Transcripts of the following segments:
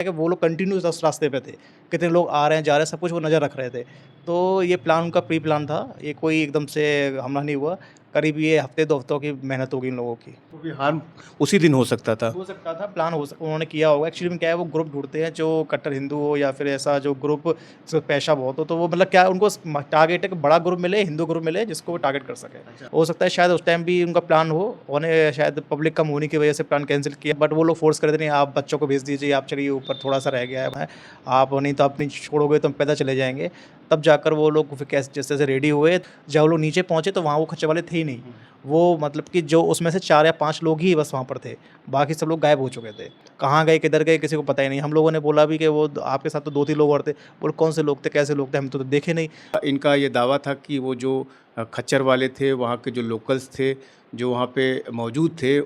कि वो लोग कंटिन्यूस उस रास्ते पे थे। कितने लोग आ रहे हैं, जा रहे हैं, सब कुछ वो नज़र रख रहे थे। तो ये प्लान उनका प्री प्लान था, ये कोई एकदम से हमला नहीं हुआ। करीब ये हफ़्ते 2 हफ़्तों की मेहनत होगी इन लोगों की। तो भी हार्म उसी दिन हो सकता था। हो सकता था, प्लान उन्होंने किया होगा। एक्चुअली में क्या है, वो ग्रुप ढूँढते हैं जो कट्टर हिंदू हो या फिर ऐसा जो ग्रुप जिसका पैसा बहुत हो, तो वो मतलब क्या है, उनको टारगेट है कि बड़ा ग्रुप मिले, हिंदू ग्रुप मिले जिसको वो टारगेट कर सकें। अच्छा। हो सकता है शायद उस टाइम भी उनका प्लान हो, उन्हें शायद पब्लिक कम होने की वजह से प्लान कैंसल किया, बट वो लोग फ़ोर्स कर रहे थे, नहीं आप बच्चों को भेज दीजिए, आप चलिए ऊपर थोड़ा-सा रह गया है, आप नहीं तो आप नहीं छोड़ोगे तो हम पैदल चले जाएँगे। तब जाकर वो लोग फिर कैसे जैसे-जैसे रेडी हुए, जब वो लोग नीचे पहुँचे तो वहाँ वो खच्चर वाले थे ही नहीं। वो मतलब कि जो उसमें से 4 या 5 लोग ही बस वहाँ पर थे, बाकी सब लोग गायब हो चुके थे। कहाँ गए, किधर गए, किसी को पता ही नहीं। हम लोगों ने बोला भी कि वो आपके साथ तो 2-3 लोग और थे। बोले कौन से लोग थे, कैसे लोग थे, हम तो देखे नहीं। इनका ये दावा था कि वो जो खच्चर वाले थे, वहाँ के जो लोकल्स थे, जो वहाँ पे मौजूद थे,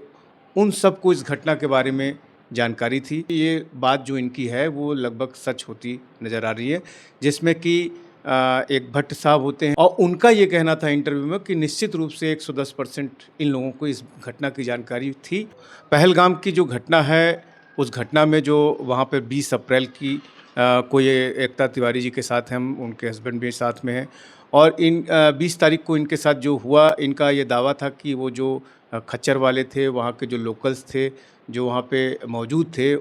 उन सबको इस घटना के बारे में जानकारी थी। ये बात जो इनकी है, वो लगभग सच होती नज़र आ रही है, जिसमें कि एक भट्ट साहब होते हैं और उनका ये कहना था इंटरव्यू में कि निश्चित रूप से 110% इन लोगों को इस घटना की जानकारी थी। पहलगाम की जो घटना है, उस घटना में जो वहाँ पे 20 अप्रैल की कोई एकता तिवारी जी के साथ हैं, हम उनके हस्बैंड भी साथ में हैं और 20 तारीख को इनके साथ जो हुआ, इनका ये दावा था कि वो जो खच्चर वाले थे, वहाँ के जो लोकल्स थे, जो वहाँ पे मौजूद थे,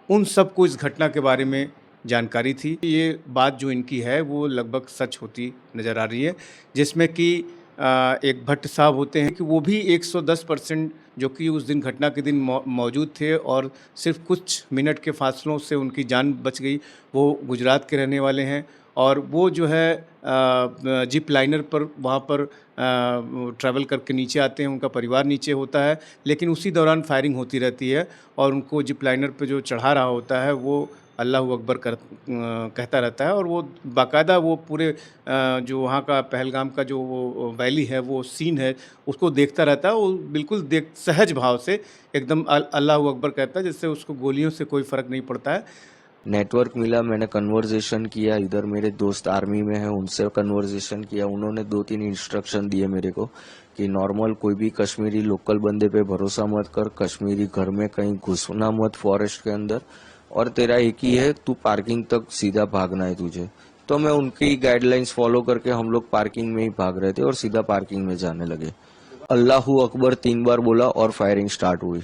उन सबको इस घटना के बारे में जानकारी थी। ये बात जो इनकी है, वो लगभग सच होती नज़र आ रही है, जिसमें कि एक भट्ट साहब होते हैं कि वो भी 110% जो कि उस दिन घटना के दिन मौजूद थे और सिर्फ़ कुछ मिनट के फासलों से उनकी जान बच गई। वो गुजरात के रहने वाले हैं और वो जो है जिप लाइनर पर वहाँ पर ट्रैवल करके नीचे आते हैं, उनका परिवार नीचे होता है, लेकिन उसी दौरान फायरिंग होती रहती है और उनको जिप लाइनर पे जो चढ़ा रहा होता है, वो अल्लाहू अकबर कहता रहता है और वो बाकायदा वो पूरे जो वहाँ का पहलगाम का जो वो वैली है, वो सीन है, उसको देखता रहता है। वो बिल्कुल देख सहज भाव से एकदम अल्लाहू अकबर कहता है, जिससे उसको गोलियों से कोई फ़र्क नहीं पड़ता है। नेटवर्क मिला, मैंने कन्वर्जेशन किया, इधर मेरे दोस्त आर्मी में हैं, उनसे कन्वर्जेशन किया। उन्होंने 2-3 इंस्ट्रक्शन दिए मेरे को कि नॉर्मल कोई भी कश्मीरी लोकल बंदे पे भरोसा मत कर, कश्मीरी घर में कहीं घुसना मत फॉरेस्ट के अंदर, और तेरा एक ही है, तू पार्किंग तक सीधा भागना है तुझे। तो मैं उनकी गाइडलाइंस फॉलो करके हम लोग पार्किंग में ही भाग रहे थे और सीधा पार्किंग में जाने लगे। अल्लाहू अकबर 3 बार बोला और फायरिंग स्टार्ट हुई।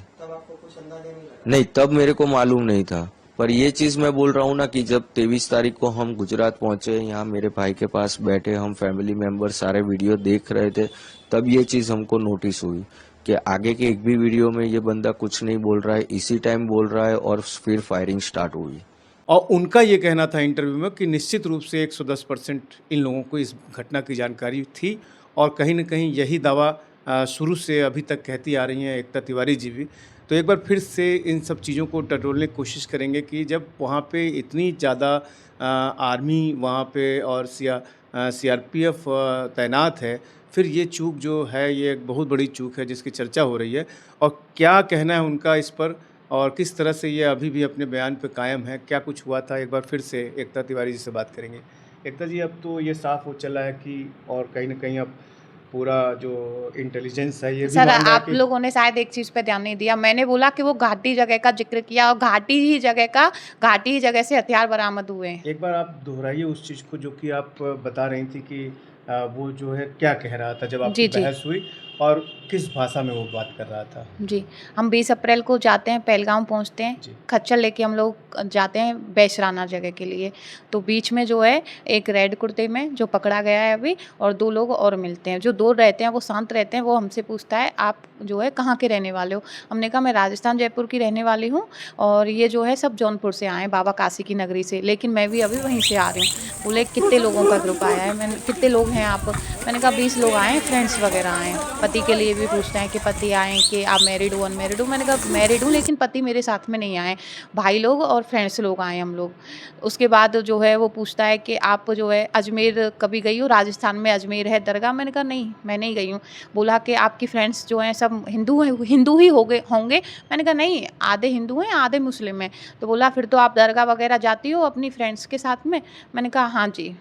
नहीं, तब मेरे को मालूम नहीं था, पर ये चीज मैं बोल रहा हूँ ना कि जब 23 तारीख को हम गुजरात पहुंचे, यहाँ मेरे भाई के पास बैठे, हम फैमिली मेंबर सारे वीडियो देख रहे थे, तब ये चीज हमको नोटिस हुई कि आगे के एक भी वीडियो में ये बंदा कुछ नहीं बोल रहा है, इसी टाइम बोल रहा है और फिर फायरिंग स्टार्ट हुई। और उनका ये कहना था इंटरव्यू में कि निश्चित रूप से 110% इन लोगों को इस घटना की जानकारी थी और कहीं न कहीं यही दावा शुरू से अभी तक कहती आ रही हैं एकता तिवारी जी भी। तो एक बार फिर से इन सब चीज़ों को टटोलने की कोशिश करेंगे कि जब वहाँ पे इतनी ज़्यादा आर्मी वहाँ पे और सीआरपीएफ तैनात है, फिर ये चूक जो है, ये एक बहुत बड़ी चूक है जिसकी चर्चा हो रही है और क्या कहना है उनका इस पर और किस तरह से ये अभी भी अपने बयान पे कायम है, क्या कुछ हुआ था, एक बार फिर से एकता तिवारी जी से बात करेंगे। एकता जी, अब तो ये साफ हो चला है कि और कहीं न कहीं अब पूरा जो इंटेलिजेंस है, ये भी सर, मान रहा है आप कि लोगों ने शायद एक चीज़ पे ध्यान नहीं दिया। मैंने बोला कि वो घाटी जगह का ज़िक्र किया और घाटी ही जगह से हथियार बरामद हुए हैं। एक बार आप दोहराइए उस चीज़ को जो कि आप बता रही थी कि वो जो है क्या कह रहा था जब आपकी जी, जी। बहस हुई और किस भाषा में वो बात कर रहा था? जी, हम 20 अप्रैल को जाते हैं, पहलगाम पहुँचते हैं। जी। खच्चर लेके हम लोग जाते हैं बैशराना जगह के लिए। तो बीच में जो है एक रेड कुर्ते में जो पकड़ा गया है अभी, और 2 लोग और मिलते हैं। जो 2 रहते हैं वो शांत रहते हैं, वो हमसे पूछता है आप जो है कहाँ के रहने वाले हो? हमने कहा मैं राजस्थान जयपुर की रहने वाली हूँ और ये जो है सब जौनपुर से आए हैं, बाबा काशी की नगरी से, लेकिन मैं भी अभी वहीं से आ रही हूँ। बोले कितने लोगों का ग्रुप आया है? मैंने कितने लोग हैं आप? मैंने कहा 20 लोग आए हैं, फ्रेंड्स वगैरह आए हैं। पति के लिए भी पूछते हैं कि पति आए कि आप मैरिड हो, अनमैरिड हो? मैंने कहा मैरिड हूँ, लेकिन पति मेरे साथ में नहीं आए, भाई लोग और फ्रेंड्स लोग आए हम लोग। उसके बाद जो है वो पूछता है कि आप जो है अजमेर कभी गई हो? राजस्थान में अजमेर है दरगाह। मैंने कहा नहीं, मैं नहीं गई हूँ। बोला कि आपकी फ्रेंड्स जो हैं सब हिंदू ही होंगे। मैंने कहा नहीं, आधे हिंदू हैं आधे मुस्लिम हैं। तो बोला फिर तो आप दरगाह वगैरह जाती हो अपनी फ्रेंड्स के साथ में? मैंने कहा हाँ जी।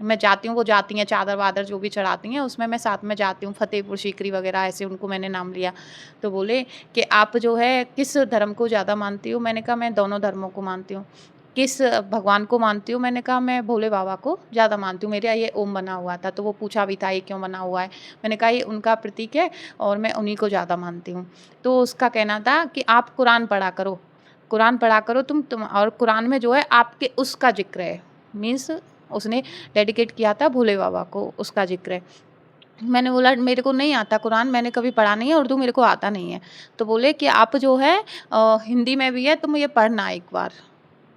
मैं जाती हूँ, वो जाती हैं चादर-वादर जो भी चढ़ाती हैं, उसमें मैं साथ में जाती हूँ, फ़तेहपुर सीकरी वग़ैरह ऐसे उनको मैंने नाम लिया। तो बोले कि आप जो है किस धर्म को ज़्यादा मानती हो? मैंने कहा मैं दोनों धर्मों को मानती हूँ। किस भगवान को मानती हूँ? मैंने कहा मैं भोले बाबा को ज़्यादा मानती हूँ, मेरा ये ओम बना हुआ था। तो वो पूछा भी था ये क्यों बना हुआ है? मैंने कहा ये उनका प्रतीक है और मैं उन्हीं को ज़्यादा मानती हूँ। तो उसका कहना था कि आप कुरान पढ़ा करो, कुरान पढ़ा करो तुम और कुरान में जो है आपके उसका ज़िक्र है। मीन्स उसने डेडिकेट किया था भोले बाबा को, उसका ज़िक्र है। मैंने बोला मेरे को नहीं आता कुरान, मैंने कभी पढ़ा नहीं है, उर्दू मेरे को आता नहीं है। तो बोले कि आप जो है हिंदी में भी है तुम ये पढ़ना एक बार।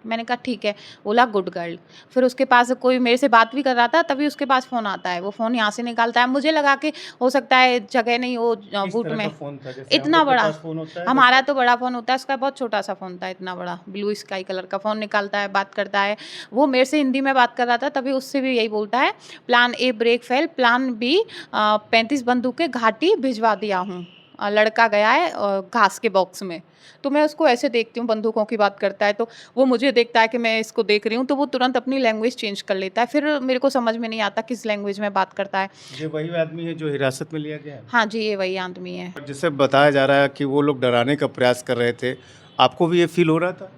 मैंने कहा ठीक है। बोला गुड गर्ल। फिर उसके पास कोई मेरे से बात भी कर रहा था तभी उसके पास फ़ोन आता है। वो फ़ोन यहाँ से निकालता है, मुझे लगा कि हो सकता है जगह नहीं हो किस बूट तरह का में। फ़ोन था? जैसे हम इतना लोग के बड़ा, पास फ़ोन होता है हमारा वैसे? तो बड़ा फ़ोन होता है, उसका बहुत छोटा-सा फ़ोन था, इतना बड़ा ब्लू स्काई कलर का फ़ोन निकालता है, बात करता है। वो मेरे से हिंदी में बात कर रहा था तभी उससे भी यही बोलता है, plan A break fail, plan B 35 बंदूकें घाटी भिजवा दिया हूँ। लड़का गया है घास के बॉक्स में। तो मैं उसको ऐसे देखती हूँ, बंदूकों की बात करता है तो वो मुझे देखता है कि मैं इसको देख रही हूँ तो वो तुरंत अपनी लैंग्वेज चेंज कर लेता है। फिर मेरे को समझ में नहीं आता किस लैंग्वेज में बात करता है। ये वही आदमी है जो हिरासत में लिया गया है? हाँ जी, ये वही आदमी है। और जैसे बताया जा रहा है कि वो लोग डराने का प्रयास कर रहे थे, आपको भी ये फ़ील हो रहा था?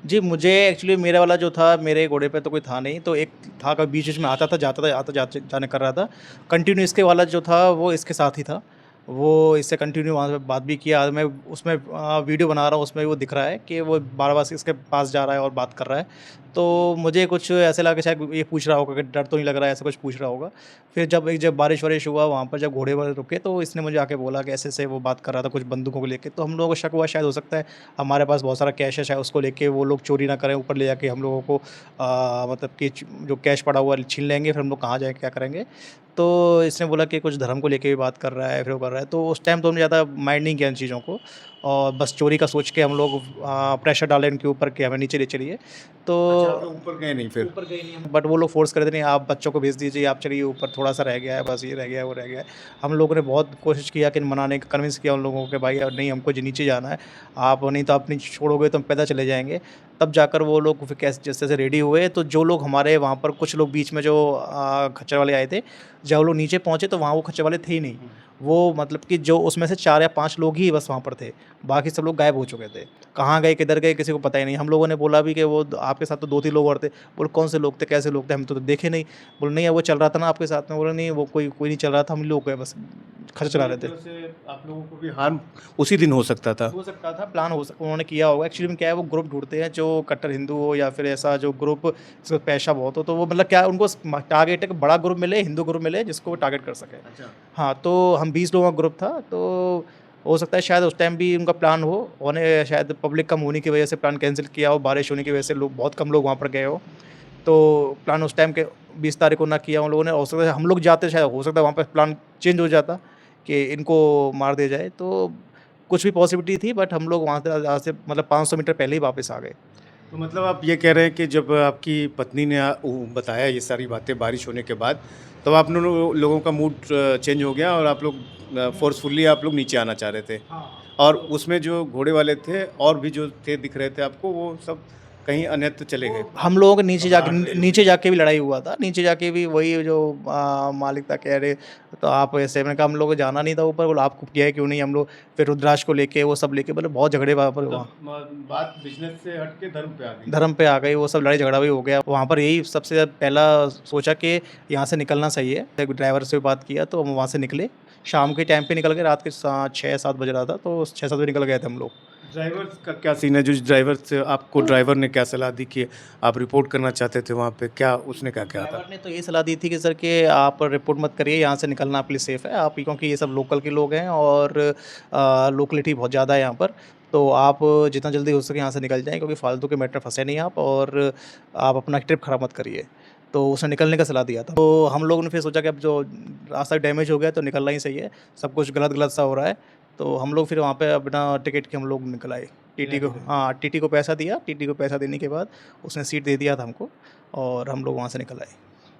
जी, मुझे एक्चुअली मेरा वाला जो था, मेरे घोड़े पे तो कोई था नहीं, तो एक था कभी बीच-बीच में आता था, जाता था, आता जा जाने कर रहा था। कंटिन्यू इसके वाला जो था, वो इसके साथ ही था। वो इससे कंटिन्यू वहाँ पे बात भी किया। मैं उसमें वीडियो बना रहा हूँ, उसमें वो दिख रहा है कि वो बार-बार इसके पास जा रहा है और बात कर रहा है। तो मुझे कुछ ऐसा लगा कि शायद ये पूछ रहा होगा कि डर तो नहीं लग रहा है, ऐसा कुछ पूछ रहा होगा। फिर जब बारिश-वारिश हुआ, वहाँ पर जब घोड़े-वोड़े रुके, तो इसने मुझे आके बोला कि ऐसे-ऐसे वो बात कर रहा था कुछ बंदूकों को लेके। तो हम लोगों को शक हुआ शायद हो सकता है हमारे पास बहुत सारा कैश है, शायद उसको लेके वो लोग चोरी ना करें, ऊपर ले जाके हम लोगों को मतलब कि जो कैश पड़ा हुआ है छीन लेंगे, फिर हम लोग कहाँ जाएँ, क्या करेंगे? तो इसने बोला कि कुछ धर्म को लेके भी बात कर रहा है, फिर वो कर रहा है। तो उस टाइम तो हमने ज़्यादा माइंड नहीं किया इन चीज़ों को और बस चोरी का सोच के हम लोग प्रेशर डाले इनके ऊपर कि हमें नीचे ले चलिए। तो अच्छा, आप लोग ऊपर गए नहीं फिर? ऊपर गए नहीं हम, बट वो लोग फ़ोर्स कर रहे थे, नहीं आप बच्चों को भेज दीजिए, आप चलिए ऊपर, थोड़ा-सा रह गया है, बस ये रह गया है, वो रह गया है। हम लोगों ने बहुत कोशिश किया कि मनाने का, कन्विंस किया उन लोगों को कि भाई नहीं हमको नीचे जाना है, आप नहीं तो आप नीचे छोड़ोगे तो हम पैदल चले जाएँगे। तब जाकर वो लोग फिर कैसे जैसे-जैसे रेडी हुए, तो जो लोग हमारे वहाँ पर कुछ लोग बीच में जो खच्चर वाले आए थे, जब वो लोग नीचे पहुँचे तो वहाँ वो खच्चर वाले थे ही नहीं। वो मतलब कि जो उसमें से 4 या 5 लोग ही बस वहाँ पर थे, बाकी सब लोग गायब हो चुके थे। कहाँ गए, किधर गए, किसी को पता ही नहीं। हम लोगों ने बोला भी कि वो आपके साथ तो 2-3 लोग और थे। बोले कौन से लोग थे, कैसे लोग थे, हम तो देखे नहीं। बोले नहीं वो चल रहा था ना आपके साथ में। बोला नहीं वो कोई नहीं चल रहा था, हम लोग गए बस खच्चर चला रहे थे। एक तरह से आप लोगों को भी हार्म उसी दिन हो सकता था। हो सकता था, प्लान उन्होंने किया होगा। एक्चुअली में क्या है, वो ग्रुप ढूँढते हैं जो कट्टर हिंदू हो या फिर ऐसा जो ग्रुप जिसका पेशा बहुत हो, तो वो मतलब क्या उनको टारगेट है कि बड़ा ग्रुप मिले, हिंदू ग्रुप मिले जिसको वो टारगेट कर सकें। अच्छा। हाँ, तो हम 20 लोगों का ग्रुप था, तो हो सकता है शायद उस टाइम भी उनका प्लान हो, उन्हें शायद पब्लिक कम होने की वजह से प्लान कैंसल किया हो, बारिश होने की वजह से लोग बहुत कम लोग वहाँ पर गए हो। तो प्लान उस टाइम के 20 तारीख को ना किया उन लोगों ने। हो सकता है हम लोग जाते, शायद हो सकता है वहाँ पे प्लान चेंज हो जाता कि इनको मार दिया जाए। तो कुछ भी पॉसिबिलिटी थी, बट हम लोग वहाँ से आज से मतलब 500 मीटर पहले ही वापस आ गए। तो मतलब आप ये कह रहे हैं कि जब आपकी पत्नी ने बताया ये सारी बातें बारिश होने के बाद, तब आप लोगों का मूड चेंज हो गया और आप लोग फ़ोर्सफुली आप लोग नीचे आना चाह रहे थे। हाँ। और उसमें जो घोड़े वाले थे और भी जो थे दिख रहे थे आपको, वो सब कहीं अन्यत्र चले गए। हम लोगों के भाग गए नीचे जाके भी लड़ाई हुआ था। नीचे जाके भी वही जो मालिक था कह रहे तो आप ऐसे, मैंने कहा हम लोगों को जाना नहीं था ऊपर। बोला आपको किया है क्यों नहीं, हम लोग फिर रुद्राक्ष को लेके वो सब लेके मतलब बहुत झगड़े वहाँ पर वहाँ मतलब बात बिज़नेस से हट के धर्म पे आ गई। धर्म पे आ गई, वो सब लड़ाई झगड़ा भी हो गया। वहाँ पर यही सबसे पहला सोचा कि यहाँ से निकलना सही है। एक ड्राइवर से बात किया तो हम वहाँ से निकले। शाम के टाइम पे निकल गए, रात के 6-7 बज रहा था, तो 6-7 बजे निकल गए थे हम लोग। ड्राइवर का क्या सीन है? जो ड्राइवर से आपको ड्राइवर ने क्या सलाह दी कि आप रिपोर्ट करना चाहते थे वहाँ पे, क्या उसने क्या कहा था? ड्राइवर ने तो यही सलाह दी थी कि सर कि आप रिपोर्ट मत करिए, यहाँ से निकलना आपके लिए सेफ़ है। आप क्योंकि ये सब लोकल के लोग हैं और लोकेलिटी बहुत ज़्यादा है यहाँ पर। तो आप जितना जल्दी हो सके यहाँ से निकल जाएँ, क्योंकि फालतू के मैटर फँसे नहीं आप, और आप अपना ट्रिप ख़राब मत करिए। तो उसने निकलने का सलाह दिया था। तो हम लोगों ने फिर सोचा कि अब जो रास्ता डैमेज हो गया तो निकलना ही सही है, सब कुछ गलत-गलत सा हो रहा है। तो हम लोग फिर वहाँ पे बिना टिकट के हम लोग निकल आए। टीटी को, हाँ, टीटी को पैसा दिया। टीटी को पैसा देने के बाद उसने सीट दे दिया था हमको और हम लोग वहाँ से निकल आए।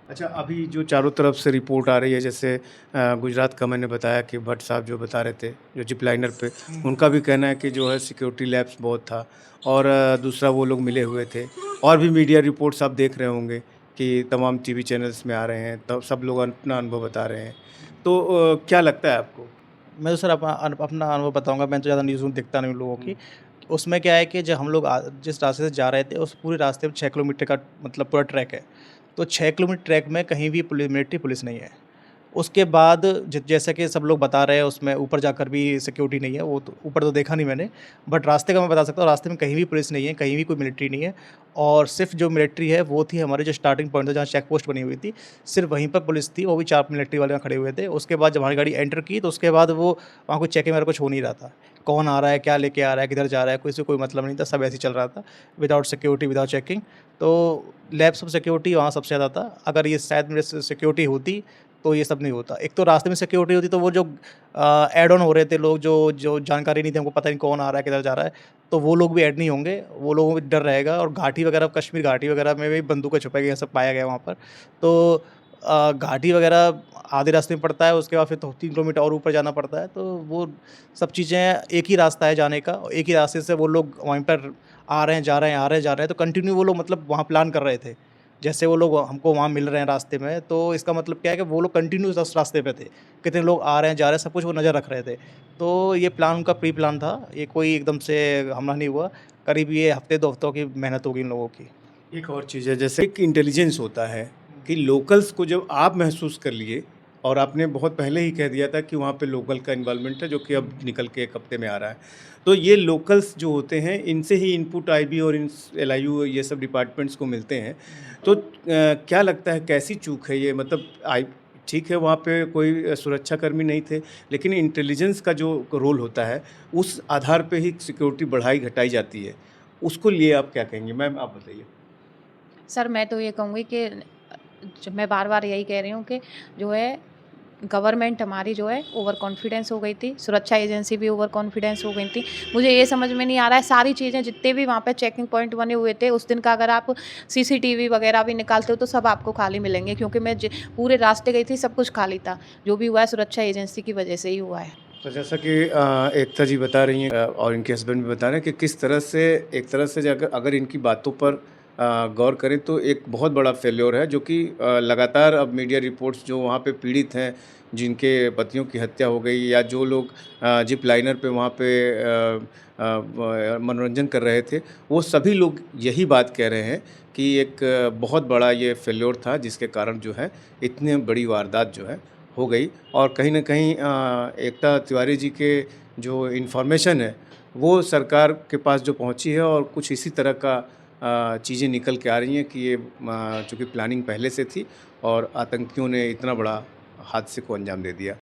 अच्छा, अभी जो चारों तरफ से रिपोर्ट आ रही है, जैसे गुजरात का मैंने बताया कि भट्ट साहब जो बता रहे थे, जो जिप लाइनर पे, उनका भी कहना है कि जो है सिक्योरिटी लैप्स बहुत था और दूसरा वो लोग मिले हुए थे और भी मीडिया रिपोर्ट्स आप देख रहे होंगे कि तमाम टीवी चैनल्स में आ रहे हैं, तब सब लोग अपना अनुभव बता रहे हैं। तो क्या लगता है आपको? मैं तो सर अपना अनुभव बताऊँगा, मैं तो ज़्यादा न्यूज़ देखता नहीं हूँ लोगों की। हुँ। उसमें क्या है कि जब हम लोग जिस रास्ते से जा रहे थे, उस पूरे रास्ते में 6 किलोमीटर का मतलब पूरा ट्रैक है। तो 6 किलोमीटर ट्रैक में कहीं भी मिलिट्री पुलिस नहीं है। उसके बाद जैसा कि सब लोग बता रहे हैं, उसमें ऊपर जाकर भी सिक्योरिटी नहीं है, वो तो ऊपर तो देखा नहीं मैंने, बट रास्ते का मैं बता सकता हूँ, रास्ते में कहीं भी पुलिस नहीं है, कहीं भी कोई मिलिट्री नहीं है। और सिर्फ़ जो मिलिट्री है वो थी हमारे जो स्टार्टिंग पॉइंट था जहाँ चेक पोस्ट बनी हुई थी, सिर्फ़ वहीं पर पुलिस थी, वो भी 4 मिलिट्री वाले वहाँ खड़े हुए थे। उसके बाद जब हमारी गाड़ी एंटर की तो उसके बाद वो वहाँ कोई चेकिंग वगैरह कुछ हो नहीं रहा था। कौन आ रहा है, क्या लेके आ रहा है, किधर जा रहा है, किसी को कोई मतलब नहीं था, सब ऐसे ही चल रहा था, विदाउट सिक्योरिटी, विदाउट चेकिंग। तो लैप्स ऑफ सिक्योरिटी वहाँ सबसे ज़्यादा था। अगर ये शायद मेरे से सिक्योरिटी होती तो ये सब नहीं होता। एक तो रास्ते में सिक्योरिटी होती तो वो जो ऐड ऑन हो रहे थे लोग, जो जो जानकारी नहीं थी, हमको पता नहीं कौन आ रहा है, किधर जा रहा है, तो वो लोग भी ऐड नहीं होंगे, वो लोगों को भी डर रहेगा। और घाटी वगैरह, कश्मीर घाटी वगैरह में भी बंदूकें छुपाई गई, ये सब पाया गया वहाँ पर। तो घाटी वगैरह आधे रास्ते में पड़ता है, उसके बाद फिर तो 3 किलोमीटर और ऊपर जाना पड़ता है, तो वो सब चीज़ें, एक ही रास्ता है जाने का, और एक ही रास्ते से वो लोग वहीं पर आ रहे हैं, जा रहे हैं, आ रहे हैं, जा रहे हैं, तो कंटिन्यू वो लोग मतलब वहाँ प्लान कर रहे थे। जैसे वो लोग हमको वहाँ मिल रहे हैं रास्ते में, तो इसका मतलब क्या है कि वो लोग कंटिन्यूअस उस रास्ते पे थे। कितने लोग आ रहे हैं, जा रहे हैं, सब कुछ वो नज़र रख रहे थे। तो ये प्लान उनका प्री प्लान था, ये कोई एकदम से हमला नहीं हुआ। करीब ये हफ़्ते 2 हफ़्तों की मेहनत होगी इन लोगों की। एक और चीज़ है, जैसे एक इंटेलिजेंस होता है कि लोकल्स को जब आप महसूस कर लिए, और आपने बहुत पहले ही कह दिया था कि वहाँ पे लोकल का इन्वॉल्वमेंट है, जो कि अब निकल के 1 हफ्ते में आ रहा है। तो ये लोकल्स जो होते हैं, इनसे ही इनपुट आईबी और इन एलआईयू ये सब डिपार्टमेंट्स को मिलते हैं। तो क्या लगता है कैसी चूक है ये? मतलब आई ठीक है, वहाँ पे कोई सुरक्षाकर्मी नहीं थे, लेकिन इंटेलिजेंस का जो रोल होता है, उस आधार पे ही सिक्योरिटी बढ़ाई घटाई जाती है। उसको लिए आप क्या कहेंगे? मैम आप बताइए। सर मैं तो ये कहूँगी कि मैं बार-बार यही कह रही हूँ कि जो है गवर्नमेंट हमारी जो है ओवर कॉन्फिडेंस हो गई थी, सुरक्षा एजेंसी भी ओवर कॉन्फिडेंस हो गई थी। मुझे ये समझ में नहीं आ रहा है, सारी चीज़ें जितने भी वहाँ पे चेकिंग पॉइंट बने हुए थे, उस दिन का अगर आप सीसीटीवी वगैरह भी निकालते हो तो सब आपको खाली मिलेंगे, क्योंकि मैं पूरे रास्ते गई थी, सब कुछ खाली था। जो भी हुआ है सुरक्षा एजेंसी की वजह से ही हुआ है। तो जैसा कि एकता जी बता रही हैं, और इनके हस्बैंड भी बता रहे हैं कि किस तरह से, एक तरह से अगर अगर इनकी बातों पर गौर करें तो एक बहुत बड़ा फेल्योर है, जो कि लगातार अब मीडिया रिपोर्ट्स जो वहाँ पे पीड़ित हैं, जिनके पतियों की हत्या हो गई, या जो लोग जिप लाइनर पे वहाँ पे मनोरंजन कर रहे थे, वो सभी लोग यही बात कह रहे हैं कि एक बहुत बड़ा ये फेल्योर था, जिसके कारण जो है इतनी बड़ी वारदात जो है हो गई। और कहीं न कहीं एकता तिवारी जी के जो इन्फॉर्मेशन है, वो सरकार के पास जो पहुंची है, और कुछ इसी तरह का चीज़ें निकल के आ रही हैं कि ये चूँकि प्लानिंग पहले से थी, और आतंकियों ने इतना बड़ा हादसे को अंजाम दे दिया।